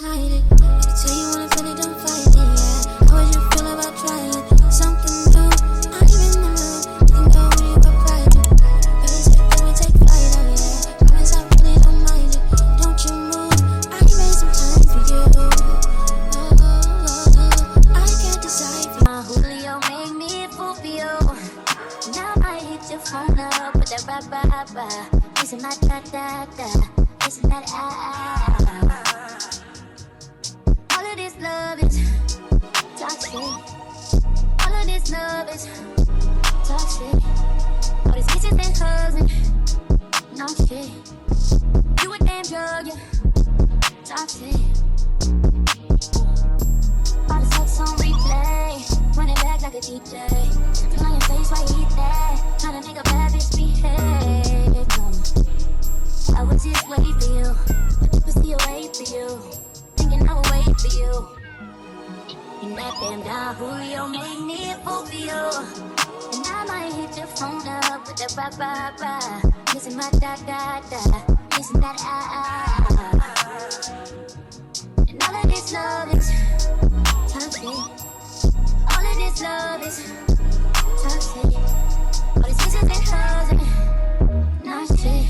hide it. I can tell you wanna feel it, don't fight it, yeah. How would you feel about trying something new? I even in the mood, we can go where you go private. Baby, then we take flight, oh yeah. Promise I really don't mind it. Don't you move, I can make some time for you. I can't decide for you. Julio made me fool for you. Now I hit your phone up with that ba-ba-ba. Listen my da-da-da. Listen that ah. All of this love is toxic. All of this love is toxic. All these kisses and hugs and no shit. You a damn drug, yeah. Toxic. All the sex on replay, running back like a DJ. Feel on your face while you eat that. Tryna make a bad bitch behave. I would just wait for you, pussy away for you, thinking I would wait for you. And that damn Don Julio made me a fool for you. And I might hit your phone up with that ba-ba-ba. Listen my da-da-da, listen that ah. And all of this love is toxic. All of this love is toxic. All these kisses and hugs and no shit.